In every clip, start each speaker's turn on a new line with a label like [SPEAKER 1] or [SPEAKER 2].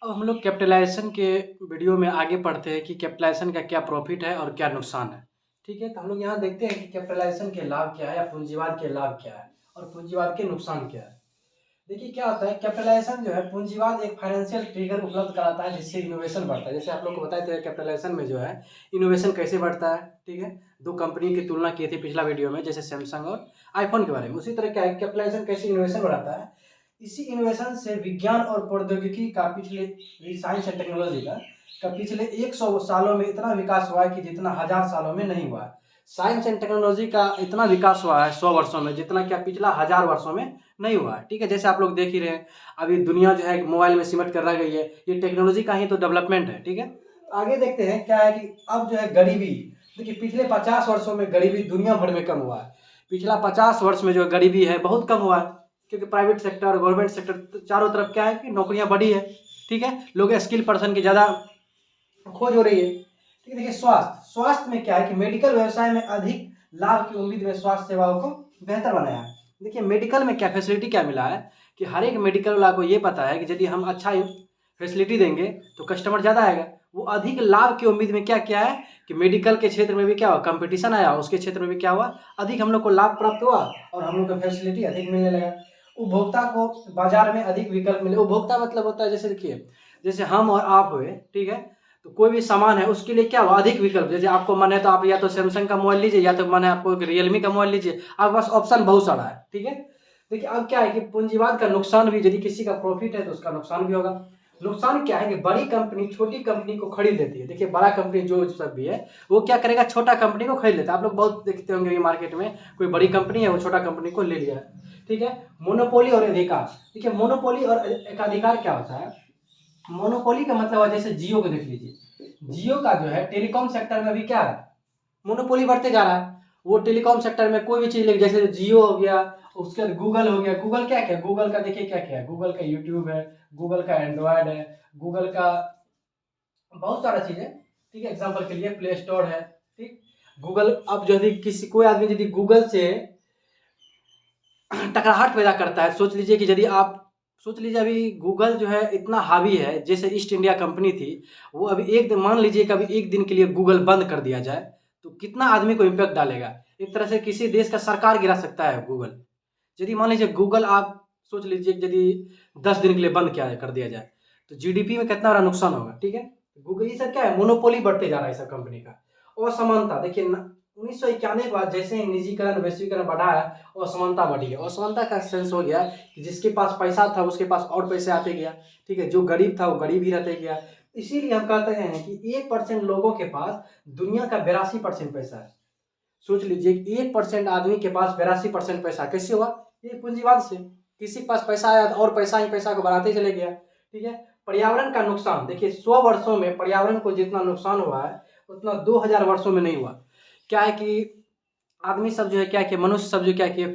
[SPEAKER 1] अब हम लोग कैपिटलाइजेशन के वीडियो में आगे पढ़ते हैं कि कैपिटलाइजेशन का क्या प्रॉफिट है और क्या नुकसान है। ठीक है, तो हम लोग यहाँ देखते हैं कि कैपिटलाइजेशन के लाभ क्या है या पूंजीवाद के लाभ क्या है और पूंजीवाद के नुकसान क्या है। देखिए क्या होता है, कैपिटलाइजेशन जो है पूंजीवाद एक फाइनेंशियल ट्रिगर उपलब्ध कराता है जिससे इनोवेशन बढ़ता है। जैसे आप लोग को बताए थे कैपिटलाइजेशन में जो है इनोवेशन कैसे बढ़ता है। ठीक है, दो कंपनी की तुलना की थी पिछला वीडियो में, जैसे सैमसंग और आईफोन के बारे में। उसी तरह क्या है, कैपिटलाइजेशन कैसे इनोवेशन बढ़ाता है। इसी इनोवेशन से विज्ञान और प्रौद्योगिकी का पिछले साइंस एंड टेक्नोलॉजी का पिछले 100 सालों में इतना विकास हुआ है कि जितना 1000 सालों में नहीं हुआ है। साइंस एंड टेक्नोलॉजी का इतना विकास हुआ है 100 वर्षों में जितना क्या पिछला 1000 वर्षों में नहीं हुआ है। ठीक है, जैसे आप लोग देख ही रहे हैं अभी दुनिया जो है मोबाइल में सिमट कर रह गई है, ये टेक्नोलॉजी का ही तो डेवलपमेंट है। ठीक है, आगे देखते हैं क्या है कि अब जो है गरीबी, देखिए पिछले 50 वर्षों में गरीबी दुनिया भर में कम हुआ है। पिछला 50 वर्ष में जो गरीबी है बहुत कम हुआ है, क्योंकि प्राइवेट सेक्टर और गवर्नमेंट सेक्टर चारों तरफ क्या है कि नौकरियां बढ़ी है। ठीक है, लोग स्किल पर्सन की ज़्यादा खोज हो रही है। ठीक है, देखिए स्वास्थ्य में क्या है कि मेडिकल व्यवसाय में अधिक लाभ की उम्मीद में स्वास्थ्य सेवाओं को बेहतर बनाया है। देखिए मेडिकल में क्या फैसिलिटी क्या मिला है कि हर एक मेडिकल वाला को ये पता है कि यदि हम अच्छा फैसिलिटी देंगे तो कस्टमर ज़्यादा आएगा। वो अधिक लाभ की उम्मीद में क्या क्या है कि मेडिकल के क्षेत्र में भी क्या हुआ, कंपटीशन आया, उसके क्षेत्र में भी क्या हुआ, अधिक हम लोग को लाभ प्राप्त हुआ और हम लोग को फैसिलिटी अधिक मिलने लगा। उपभोक्ता को बाजार में अधिक विकल्प मिले। उपभोक्ता मतलब होता है जैसे देखिए जैसे हम और आप हुए, ठीक है, तो कोई भी सामान है उसके लिए क्या हुआ, अधिक विकल्प। जैसे आपको मन है तो आप या तो सैमसंग का मोबाइल लीजिए या तो मन है आपको रियलमी का मोबाइल लीजिए, आपके पास ऑप्शन बहुत सारा है। ठीक है, देखिए अब क्या है कि पूंजीवाद का नुकसान भी, यदि किसी का प्रॉफिट है तो उसका नुकसान भी होगा। नुकसान क्या है कि बड़ी कंपनी छोटी कंपनी को खरीद लेती है। देखिए बड़ा कंपनी जो सब भी है वो क्या करेगा, छोटा कंपनी को खरीद लेता है। आप लोग बहुत देखते होंगे ये मार्केट में, कोई बड़ी कंपनी है वो छोटा कंपनी को ले लिया है। ठीक है, मोनोपोली और अधिकार। देखिए मोनोपोली और एकाधिकार क्या होता है। मोनोपोली का मतलब है जैसे जियो को देख लीजिए, जियो का जो है टेलीकॉम सेक्टर में भी क्या है, मोनोपोली बढ़ते जा रहा है। वो टेलीकॉम सेक्टर में कोई भी चीज लेके, जैसे जियो हो गया, उसके बाद गूगल हो गया। गूगल क्या क्या, गूगल का देखिए क्या क्या है, गूगल का यूट्यूब है, गूगल का एंड्रॉयड है, गूगल का बहुत सारा चीज है। ठीक है, एग्जाम्पल के लिए प्ले स्टोर है। ठीक, गूगल अब यदि किसी कोई आदमी यदि गूगल से टकराहट पैदा करता है, सोच लीजिए कि यदि आप सोच लीजिए अभी गूगल जो है इतना हावी है, जैसे ईस्ट इंडिया कंपनी थी, वो अभी एक दिन मान लीजिए कि अभी एक दिन के लिए गूगल बंद कर दिया जाए तो कितना आदमी को इम्पैक्ट डालेगा। एक तरह से किसी देश का सरकार गिरा सकता है गूगल। यदि मान लीजिए गूगल आप सोच लीजिए यदि 10 दिन के लिए बंद किया कर दिया जाए तो जीडीपी में कितना बड़ा नुकसान होगा। ठीक है, गूगल ये सब क्या है, मोनोपोली बढ़ते जा रहा है सब कंपनी का। असमानता देखिए 1991 के बाद जैसे ही निजीकरण वैश्वीकरण बढ़ा है, असमानता बढ़ी है। असमानता का सेंस हो गया कि जिसके पास पैसा था उसके पास और पैसे आते गया। ठीक है, जो गरीब था वो गरीब ही रहते गया। इसीलिए हम कहते हैं कि 1% लोगों के पास दुनिया का 82% पैसा है। सोच लीजिए 1% आदमी के पास 82% पैसा कैसे हुआ, ये पूंजीवाद से। किसी के पास पैसा आया और पैसा ही पैसा को बढ़ाते चले गया। ठीक है, पर्यावरण का नुकसान देखिए 100 वर्षों में पर्यावरण को जितना नुकसान हुआ है उतना 2000 वर्षों में नहीं हुआ। क्या है कि आदमी सब जो है क्या किया, मनुष्य सब जो क्या किए,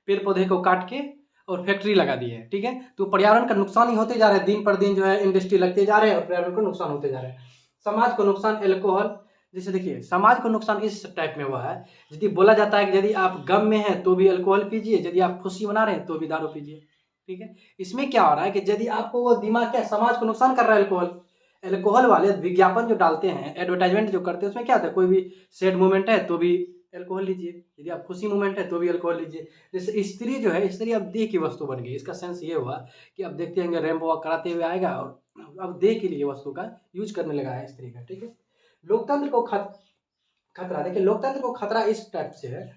[SPEAKER 1] पेड़ पौधे को काट के और फैक्ट्री लगा दी है। ठीक है, तो पर्यावरण का नुकसान ही होते जा रहे हैं, दिन पर दिन जो है इंडस्ट्री लगते जा रहे हैं और पर्यावरण को नुकसान होते जा रहे हैं। समाज को नुकसान, एल्कोहल, जैसे देखिए समाज को नुकसान इस टाइप में हुआ है, यदि बोला जाता है कि यदि आप गम में हैं तो भी अल्कोहल पीजिए, यदि आप खुशी मना रहे हैं तो भी दारू पीजिए। ठीक है, इसमें क्या हो रहा है कि यदि आपको वो दिमाग क्या समाज को नुकसान कर रहा है अल्कोहल। अल्कोहल वाले विज्ञापन जो डालते हैं, एडवर्टाइजमेंट जो करते हैं, उसमें क्या होता है, कोई भी सैड मोमेंट है तो भी अल्कोहल लीजिए, यदि आप खुशी मोमेंट है तो भी अल्कोहल लीजिए। जैसे स्त्री जो है, स्त्री अब देह की वस्तु बन गई। इसका सेंस ये हुआ कि अब देखते हैं रैंप वॉक कराते हुए आएगा और अब देह के लिए वस्तु का यूज करने लगा है स्त्री का। ठीक है, लोकतंत्र को खतरा देखिए, लोकतंत्र को खतरा इस टाइप से है,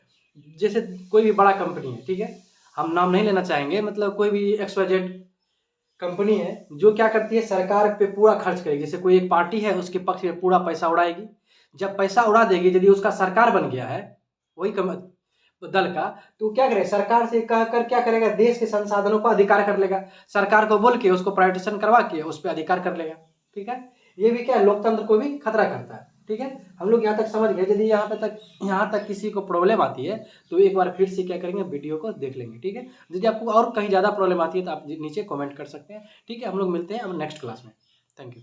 [SPEAKER 1] जैसे कोई भी बड़ा कंपनी है, ठीक है, हम नाम नहीं लेना चाहेंगे, मतलब कोई भी XYZ कंपनी है जो क्या करती है, सरकार पे पूरा खर्च करेगी। जैसे कोई एक पार्टी है उसके पक्ष में पूरा पैसा उड़ाएगी। जब पैसा उड़ा देगी, यदि उसका सरकार बन गया है वही दल का, तो क्या करेगा, सरकार से कहकर क्या करेगा, देश के संसाधनों को अधिकार कर लेगा। सरकार को बोल के उसको प्राइवेटाइजेशन करवा के उस पर अधिकार कर लेगा। ठीक है, ये भी क्या है, लोकतंत्र को भी खतरा करता है। ठीक है, हम लोग यहाँ तक समझ गए। यदि यहाँ तक किसी को प्रॉब्लम आती है तो एक बार फिर से क्या करेंगे, वीडियो को देख लेंगे। ठीक है, यदि आपको और कहीं ज़्यादा प्रॉब्लम आती है तो आप नीचे कमेंट कर सकते हैं। ठीक है, हम लोग मिलते हैं अब नेक्स्ट क्लास में। Thank you.